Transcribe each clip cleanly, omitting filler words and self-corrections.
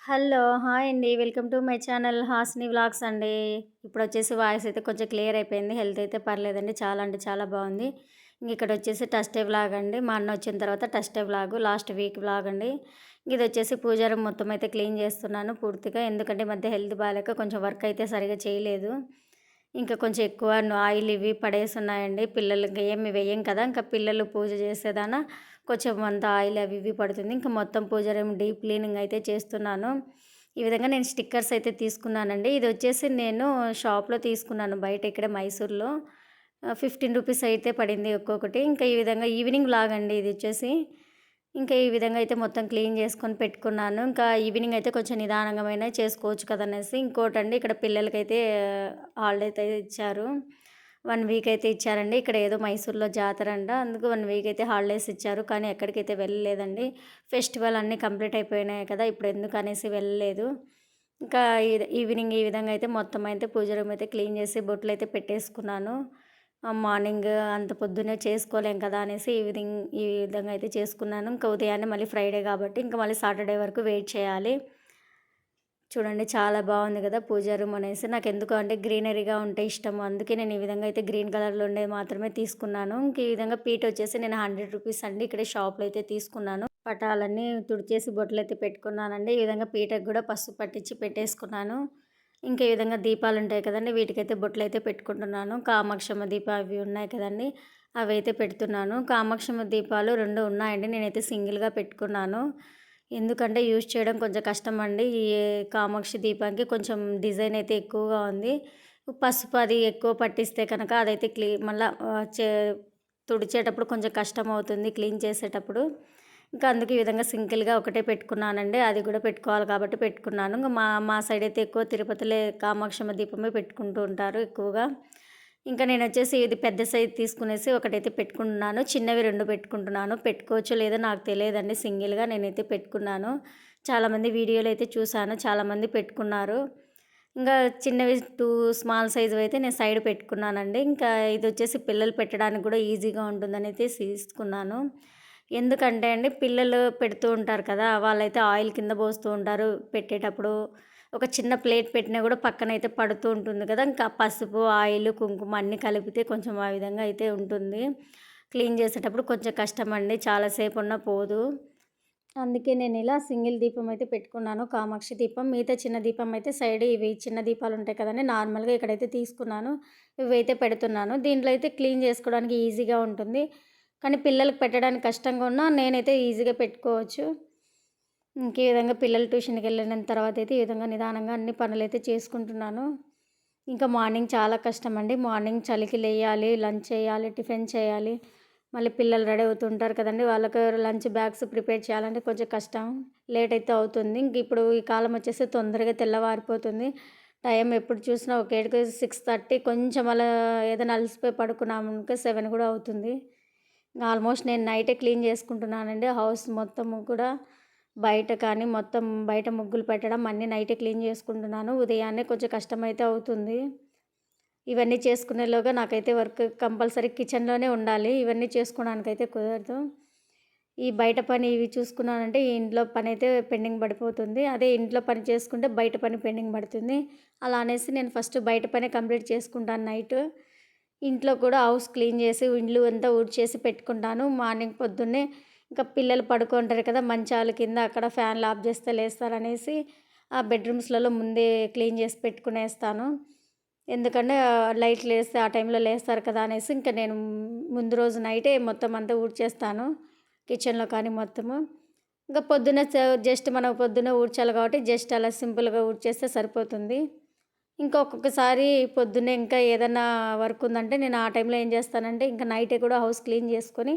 Hello! Hi అండి. Welcome to my channel Hasini vlogs అండి. ఇప్పుడొచ్చేసి voice అయితే కొంచెం క్లియర్ అయిపోయింది. హెల్త్ అయితే పర్లేదండి. చాలా అంటే చాలా బాగుంది. ఇక్కడొచ్చేసి టస్టే వ్లాగ్ అండి. మా అన్న వచ్చిన తర్వాత టస్టే వ్లాగు. లాస్ట్ వీక్ వ్లాగ్ అండి. ఇదొచ్చేసి పూజా రూమ్ మొత్తం అయితే క్లీన్ చేస్తున్నాను పూర్తిగా. ఎందుకంటే ఈ మధ్య హెల్త్ బాలేక కొంచెం వర్క్ అయితే సరిగ్గా చేయలేదు. ఇంకా కొంచెం ఎక్కువ ఆయిల్ ఇవి పడేసున్నాయండి. పిల్లలకి ఏమి వేయం కదా! ఇంకా పిల్లలు పూజ చేసేదాన కొంచెం అంత ఆయిల్ అవి ఇవి పడుతుంది. ఇంకా మొత్తం పూజ రూమ్ డీప్ క్లీనింగ్ అయితే చేస్తున్నాను. ఈ విధంగా నేను స్టిక్కర్స్ అయితే తీసుకున్నానండి. ఇదొచ్చేసి నేను షాప్‌లో తీసుకున్నాను బయట ఇక్కడే మైసూర్‌లో. 15 రూపీస్ అయితే పడింది ఒక్కొక్కటి. ఇంకా ఈ విధంగా ఈవినింగ్ వ్లాగ్ అండి ఇదొచ్చేసి. ఇంకా ఈ విధంగా అయితే మొత్తం క్లీన్ చేసుకొని పెట్టుకున్నాను. ఇంకా ఈవినింగ్ అయితే కొంచెం నిదానంగామైనా చేసుకోవచ్చు కదనేసి. ఇంకోటండి ఇక్కడ పిల్లలకైతే హాలిడే అయితే ఇచ్చారు. 1 వీక్ అయితే ఇచ్చారండి. ఇక్కడ ఏదో మైసూర్‌లో జాతరంట. అందుకు 1 వీక్ అయితే హాలిడేస్ ఇచ్చారు. కానీ ఎక్కడికైతే వెళ్ళలేదండి. ఫెస్టివల్ అన్నీ కంప్లీట్ అయిపోయినాయి కదా! ఇప్పుడు ఎందుకనేసి వెళ్ళలేదు. ఇంకా ఈవినింగ్ ఈ విధంగా అయితే మొత్తం అయితే పూజ రూమ్ అయితే క్లీన్ చేసి బొట్లయితే పెట్టేసుకున్నాను. మార్నింగ్ అంత పొద్దున్నే చేసుకోలేం కదా అనేసి ఈ విధంగా అయితే చేసుకున్నాను. ఇంకా ఉదయాన్నే మళ్ళీ ఫ్రైడే కాబట్టి ఇంకా మళ్ళీ సాటర్డే వరకు వెయిట్ చేయాలి. చూడండి చాలా బాగుంది కదా పూజా రూమ్ అనేసి. నాకెందుకో అంటే గ్రీనరీగా ఉంటే ఇష్టము. అందుకే నేను ఈ విధంగా అయితే గ్రీన్ కలర్‌లో ఉండేది మాత్రమే తీసుకున్నాను. ఇంక ఈ విధంగా పీట వచ్చేసి నేను 100 రూపీస్ అండి. ఇక్కడే షాప్‌లో అయితే తీసుకున్నాను. పటాలన్నీ తుడిచేసి బొట్లయితే పెట్టుకున్నానండి. ఈ విధంగా పీటకు కూడా పసుపు పట్టించి పెట్టేసుకున్నాను. ఇంకా ఈ విధంగా దీపాలుంటాయి కదండీ! వీటికైతే బొట్లయితే పెట్టుకుంటున్నాను. కామాక్షమ్మ దీపం అవి ఉన్నాయి కదండీ! అవైతే పెడుతున్నాను. కామాక్షమ్మ దీపాలు 2 ఉన్నాయండి. నేనైతే సింగిల్‌గా పెట్టుకున్నాను. ఎందుకంటే యూజ్ చేయడం కొంచెం కష్టమండి. ఈ కామాక్షి దీపానికి కొంచెం డిజైన్ అయితే ఎక్కువగా ఉంది. పసుపు అది ఎక్కువ పట్టిస్తే కనుక అదైతే మళ్ళా తుడిచేటప్పుడు కొంచెం కష్టమవుతుంది క్లీన్ చేసేటప్పుడు. ఇంకా అందుకే ఈ విధంగా సింగిల్‌గా ఒకటే పెట్టుకున్నానండి. అది కూడా పెట్టుకోవాలి కాబట్టి పెట్టుకున్నాను. ఇంక మా మా సైడ్ అయితే ఎక్కువ తిరుపతిలో కామాక్షమ్మ దీపమే పెట్టుకుంటూ ఉంటారు ఎక్కువగా. ఇంకా నేనొచ్చేసి ఇది పెద్ద సైజ్ తీసుకునేసి ఒకటైతే పెట్టుకుంటున్నాను. చిన్నవి 2 పెట్టుకుంటున్నాను. పెట్టుకోవచ్చో లేదో నాకు తెలియదండి. సింగిల్‌గా నేనైతే పెట్టుకున్నాను. చాలామంది వీడియోలో అయితే చూసాను. చాలామంది పెట్టుకున్నారు. ఇంకా చిన్నవి 2 స్మాల్ సైజ్‌వి అయితే నేను సైడ్ పెట్టుకున్నానండి. ఇంకా ఇదొచ్చేసి పిల్లలు పెట్టడానికి కూడా ఈజీగా ఉంటుందనైతే తీసుకున్నాను. ఎందుకంటే అండి పిల్లలు పెడుతూ ఉంటారు కదా! వాళ్ళైతే ఆయిల్ కింద పోస్తూ ఉంటారు పెట్టేటప్పుడు. ఒక చిన్న ప్లేట్ పెట్టినా కూడా పక్కనైతే పడుతూ ఉంటుంది కదా! ఇంకా పసుపు, ఆయిల్, కుంకుమ అన్నీ కలిపితే కొంచెం ఆ విధంగా అయితే ఉంటుంది. క్లీన్ చేసేటప్పుడు కొంచెం కష్టమండి. చాలా సేపున్నా పోదు. అందుకే నేనిలా సింగిల్ దీపం అయితే పెట్టుకున్నాను. కామాక్షి దీపం. మిగతా చిన్న దీపం అయితే సైడ్ ఇవి చిన్న దీపాలుంటాయి కదండీ! నార్మల్‌గా ఇక్కడైతే తీసుకున్నాను. ఇవైతే పెడుతున్నాను. దీంట్లో అయితే క్లీన్ చేసుకోవడానికి ఈజీగా ఉంటుంది. కానీ పిల్లలకి పెట్టడానికి కష్టంగా ఉన్నా నేనైతే ఈజీగా పెట్టుకోవచ్చు. ఈ విధంగా పిల్లలు ట్యూషన్‌కెళ్ళిన తర్వాత అయితే ఈ విధంగా నిదానంగా అన్ని పనులైతే చేసుకుంటున్నాను. ఇంకా మార్నింగ్ చాలా కష్టమండి. మార్నింగ్ చలికి లేయాలి, లంచ్ చేయాలి, టిఫిన్ చేయాలి. మళ్ళీ పిల్లలు రెడీ అవుతుంటారు కదండీ! వాళ్ళకి లంచ్ బ్యాగ్స్ ప్రిపేర్ చేయాలంటే కొంచెం కష్టం. లేట్ అయితే అవుతుంది. ఇంక ఇప్పుడు ఈ కాలం వచ్చేసి తొందరగా తెల్లవారిపోతుంది. టైం ఎప్పుడు చూసినా ఒక 7కి 6:30 కొంచెం అలా ఏదైనా అలసిపోయి పడుకున్నామనుకో 7 కూడా అవుతుంది. ఆల్మోస్ట్ నేను నైటే క్లీన్ చేసుకుంటున్నానండి. హౌస్ మొత్తము కూడా బయట కానీ మొత్తం బయట ముగ్గులు పెట్టడం అన్నీ నైటే క్లీన్ చేసుకుంటున్నాను. ఉదయాన్నే కొంచెం కష్టమైతే అవుతుంది. ఇవన్నీ చేసుకునేలోగా నాకైతే వర్క్ కంపల్సరీ కిచెన్‌లోనే ఉండాలి. ఇవన్నీ చేసుకోవడానికైతే కుదరదు. ఈ బయట పని ఇవి చూసుకున్నానంటే ఈ ఇంట్లో పనైతే పెండింగ్ పడిపోతుంది. అదే ఇంట్లో పని చేసుకుంటే బయట పని పెండింగ్ పడుతుంది. అలా అనేసి నేను ఫస్ట్ బయట పనే కంప్లీట్ చేసుకుంటాను నైటు. ఇంట్లో కూడా హౌస్ క్లీన్ చేసి ఇల్లు అంతా ఊడ్చేసి పెట్టుకుంటాను. మార్నింగ్ పొద్దున్నే ఇంకా పిల్లలు పడుకుంటారు కదా! మంచాల కింద అక్కడ ఫ్యాన్‌లు ఆఫ్ చేస్తే లేస్తారనేసి ఆ బెడ్‌రూమ్స్‌లలో ముందే క్లీన్ చేసి పెట్టుకునేస్తాను. ఎందుకంటే లైట్‌లేస్తే ఆ టైంలో లేస్తారు కదా! అనేసి ఇంక నేను ముందు రోజు నైటే మొత్తం అంతా ఊడ్చేస్తాను. కిచెన్‌లో కానీ మొత్తము. ఇంక పొద్దున్న జస్ట్ మనం పొద్దున్నే ఊడ్చాలి కాబట్టి జస్ట్ అలా సింపుల్‌గా ఊడ్చేస్తే సరిపోతుంది. ఇంకా ఒక్కొక్కసారి పొద్దున్నే ఇంకా ఏదన్నా వర్క్ ఉందంటే నేను ఆ టైంలో ఏం చేస్తానంటే ఇంక నైటే కూడా హౌస్ క్లీన్ చేసుకొని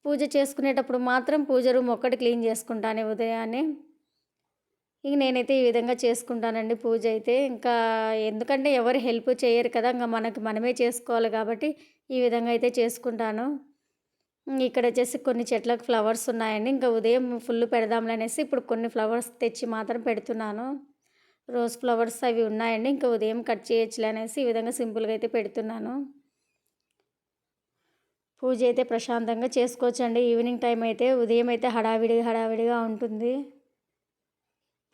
పూజ చేసుకునేటప్పుడు మాత్రం పూజ రూమ్ ఒక్కటి క్లీన్ చేసుకుంటాను ఉదయాన్నే. ఇక నేనైతే ఈ విధంగా చేసుకుంటానండి పూజ అయితే. ఇంకా ఎందుకంటే ఎవరు హెల్ప్ చేయరు కదా! ఇంక మనకి మనమే చేసుకోవాలి కాబట్టి ఈ విధంగా అయితే చేసుకుంటాను. ఇక్కడొచ్చేసి కొన్ని చెట్లకు ఫ్లవర్స్ ఉన్నాయండి. ఇంకా ఉదయం ఫుల్ పెడదాంలే అనేసి ఇప్పుడు కొన్ని ఫ్లవర్స్ తెచ్చి మాత్రం పెడుతున్నాను. రోజ్ ఫ్లవర్స్ అవి ఉన్నాయండి. ఇంకా ఉదయం కట్ చేయొచ్చులే అనేసి ఈ విధంగా సింపుల్‌గా అయితే పెడుతున్నాను. పూజ అయితే ప్రశాంతంగా చేసుకోవచ్చండి. ఈవినింగ్ టైం అయితే ఉదయం అయితే హడావిడిగా ఉంటుంది.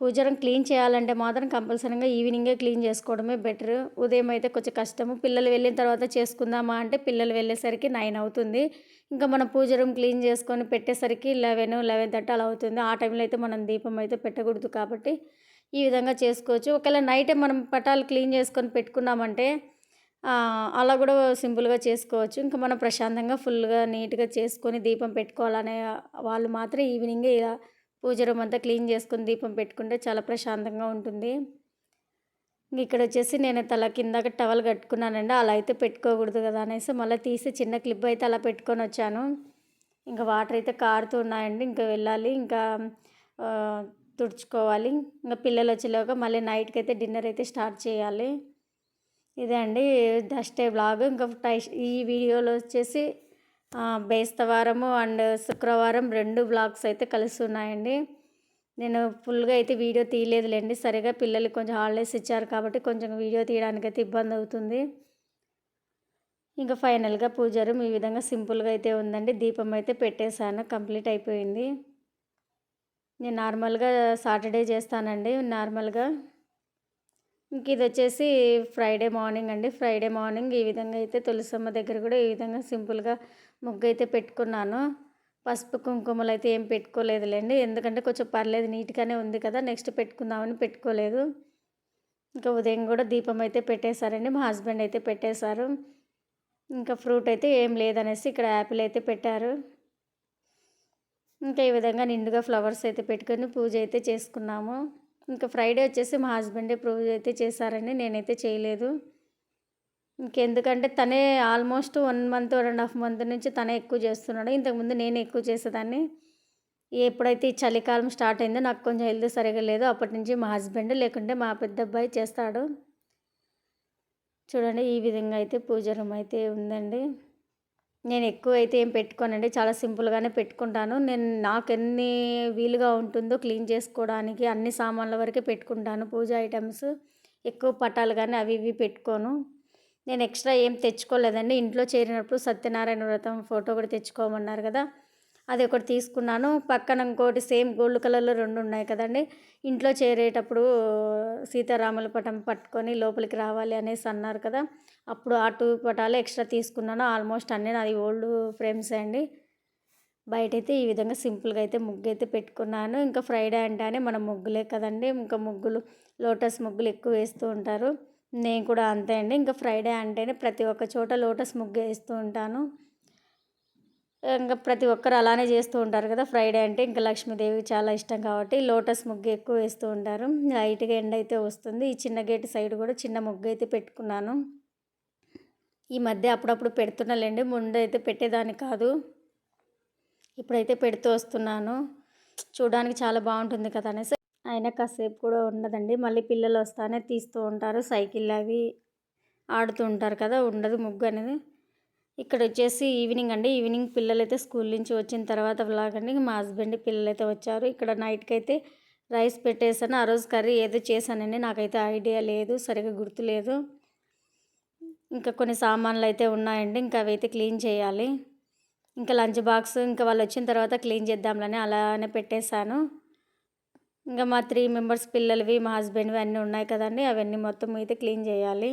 పూజ రూమ్ క్లీన్ చేయాలంటే మాత్రం కంపల్సరీగా ఈవినింగే క్లీన్ చేసుకోవడమే బెటర్. ఉదయం అయితే కొంచెం కష్టము. పిల్లలు వెళ్ళిన తర్వాత చేసుకుందామా అంటే పిల్లలు వెళ్ళేసరికి 9 అవుతుంది. ఇంకా మనం పూజ రూమ్ క్లీన్ చేసుకొని పెట్టేసరికి 11, 11:30 అలా అవుతుంది. ఆ టైంలో అయితే మనం దీపం అయితే పెట్టకూడదు కాబట్టి ఈ విధంగా చేసుకోవచ్చు. ఒకవేళ నైటే మనం పటాలు క్లీన్ చేసుకొని పెట్టుకున్నామంటే అలా కూడా సింపుల్‌గా చేసుకోవచ్చు. ఇంకా మనం ప్రశాంతంగా ఫుల్‌గా నీట్‌గా చేసుకొని దీపం పెట్టుకోవాలనే వాళ్ళు మాత్రం ఈవినింగే ఇలా పూజ రూమ్ అంతా క్లీన్ చేసుకొని దీపం పెట్టుకుంటే చాలా ప్రశాంతంగా ఉంటుంది. ఇక్కడొచ్చేసి నేను తల కిందకి టవల్ కట్టుకున్నానండి. అలా అయితే పెట్టుకోకూడదు కదా అనేసి మళ్ళీ తీసి చిన్న క్లిప్ అయితే అలా పెట్టుకొనొచ్చాను. ఇంకా వాటర్ అయితే కారుతూ ఉన్నాయండి. ఇంకా వెళ్ళాలి. ఇంకా ఆహ్, తుడుచుకోవాలి. ఇంక పిల్లలొచ్చేలోగా మళ్ళీ నైట్‌కైతే డిన్నర్ అయితే స్టార్ట్ చేయాలి. ఇదే అండి జస్ట్ ఏ వ్లాగ్. ఇంకా ఈ వీడియోలో వచ్చేసి బేస్తవారము అండ్ శుక్రవారం 2 వ్లాగ్స్ అయితే కలిసి ఉన్నాయండి. నేను ఫుల్‌గా అయితే వీడియో తీయలేదులెండి. సరిగ్గా పిల్లలకి కొంచెం హాలిడేస్ ఇచ్చారు కాబట్టి కొంచెం వీడియో తీయడానికైతే ఇబ్బందవుతుంది. ఇంకా ఫైనల్‌గా పూజ రూమ్ ఈ విధంగా సింపుల్‌గా అయితే ఉందండి. దీపం అయితే పెట్టేశాను. కంప్లీట్ అయిపోయింది. నేను నార్మల్‌గా సాటర్డే చేస్తానండి నార్మల్‌గా. ఇంక ఇదొచ్చేసి ఫ్రైడే మార్నింగ్ అండి. ఫ్రైడే మార్నింగ్ ఈ విధంగా అయితే తులసమ్మ దగ్గర కూడా ఈ విధంగా సింపుల్‌గా ముగ్గైతే పెట్టుకున్నాను. పసుపు, కుంకుమలైతే ఏం పెట్టుకోలేదులెండి. ఎందుకంటే కొంచెం పర్లేదు నీట్‌గానే ఉంది కదా! నెక్స్ట్ పెట్టుకుందామని పెట్టుకోలేదు. ఇంకా ఉదయం కూడా దీపం అయితే పెట్టేశారండి. మా హస్బెండ్ అయితే పెట్టేశారు. ఇంకా ఫ్రూట్ అయితే ఏం లేదనేసి ఇక్కడ యాపిల్ అయితే పెట్టారు. ఇంకా ఈ విధంగా నిండుగా ఫ్లవర్స్ అయితే పెట్టుకొని పూజ అయితే చేసుకున్నాము. ఇంకా ఫ్రైడే వచ్చేసి మా హస్బెండే పూజ అయితే చేశారండి. నేనైతే చేయలేదు. ఇంకెందుకంటే తనే ఆల్మోస్ట్ 1 మంత్, 1 ½ మంత్ నుంచి తనే ఎక్కువ చేస్తున్నాడు. ఇంతకుముందు నేనే ఎక్కువ చేసేదాన్ని. ఎప్పుడైతే ఈ చలికాలం స్టార్ట్ అయిందో నాకు కొంచెం హెల్త్ సరిగ్గా లేదు. అప్పటి నుంచి మా హస్బెండ్ లేకుంటే మా పెద్దబ్బాయి చేస్తాడు. చూడండి ఈ విధంగా అయితే పూజ రూమ్ అయితే ఉందండి. నేను ఎక్కువైతే ఏం పెట్టుకోనండి. చాలా సింపుల్‌గానే పెట్టుకుంటాను. నాకెన్ని వీలుగా ఉంటుందో క్లీన్ చేసుకోవడానికి అన్ని సామాన్ల వరకే పెట్టుకుంటాను పూజ ఐటెమ్స్. ఎక్కువ పటాలు గానీ అవి ఇవి పెట్టుకోను. నేను ఎక్స్ట్రా ఏం తెచ్చుకోలేదండి. ఇంట్లో చేరినప్పుడు సత్యనారాయణ వ్రతం ఫోటో కూడా తెచ్చుకోమన్నారు కదా! అది ఒకటి తీసుకున్నాను. పక్కన ఇంకోటి సేమ్ గోల్డ్ కలర్‌లో 2 ఉన్నాయి కదండీ! ఇంట్లో చేరేటప్పుడు సీతారాముల పటం పట్టుకొని లోపలికి రావాలి అనేసి అన్నారు కదా! అప్పుడు ఆ 2 పటాలు ఎక్స్ట్రా తీసుకున్నాను. ఆల్మోస్ట్ అన్నీ నాది ఓల్డ్ ఫ్రేమ్సే అండి. బయటైతే ఈ విధంగా సింపుల్‌గా అయితే ముగ్గైతే పెట్టుకున్నాను. ఇంకా ఫ్రైడే అంటేనే మన ముగ్గులే కదండీ! ఇంకా ముగ్గులు లోటస్ ముగ్గులు ఎక్కువ వేస్తూ ఉంటారు. నేను కూడా అంతే అండి. ఇంకా ఫ్రైడే అంటేనే ప్రతి ఒక్క చోట లోటస్ ముగ్గు వేస్తూ ఉంటాను. ఇంక ప్రతి ఒక్కరు అలానే చేస్తూ ఉంటారు కదా! ఫ్రైడే అంటే ఇంక లక్ష్మీదేవికి చాలా ఇష్టం కాబట్టి లోటస్ ముగ్గు ఎక్కువ వేస్తూ ఉంటారు. లైట్‌గా ఎండ అయితే వస్తుంది. ఈ చిన్న గేట్ సైడ్ కూడా చిన్న ముగ్గు అయితే పెట్టుకున్నాను. ఈ మధ్య అప్పుడప్పుడు పెడుతున్నాలేండి. ముందైతే పెట్టేదాన్ని కాదు. ఇప్పుడైతే పెడుతూ వస్తున్నాను. చూడడానికి చాలా బాగుంటుంది కదా అనేసి. అయినా కాసేపు కూడా ఉండదండి. మళ్ళీ పిల్లలు వస్తానే తీస్తూ ఉంటారు. సైకిల్ అవి ఆడుతూ ఉంటారు కదా! ఉండదు ముగ్గు అనేది. ఇక్కడొచ్చేసి ఈవినింగ్ అండి. ఈవినింగ్ పిల్లలైతే స్కూల్ నుంచి వచ్చిన తర్వాత వ్లాగ్ అండి. మా హస్బెండ్ పిల్లలైతే వచ్చారు. ఇక్కడ నైట్‌కైతే రైస్ పెట్టేసాను. ఆ రోజు కర్రీ ఏదో చేశానండి. నాకైతే ఐడియా లేదు. సరిగ్గా గుర్తులేదు. ఇంకా కొన్ని సామాన్లయితే ఉన్నాయండి. ఇంకా అవైతే క్లీన్ చేయాలి. ఇంకా లంచ్ బాక్స్ ఇంకా వాళ్ళొచ్చిన తర్వాత క్లీన్ చేద్దాంలని అలానే పెట్టేశాను. ఇంకా మా 3 మెంబర్స్ పిల్లలవి, మా హస్బెండ్‌వి అన్నీ ఉన్నాయి కదండీ! అవన్నీ మొత్తం అయితే క్లీన్ చేయాలి.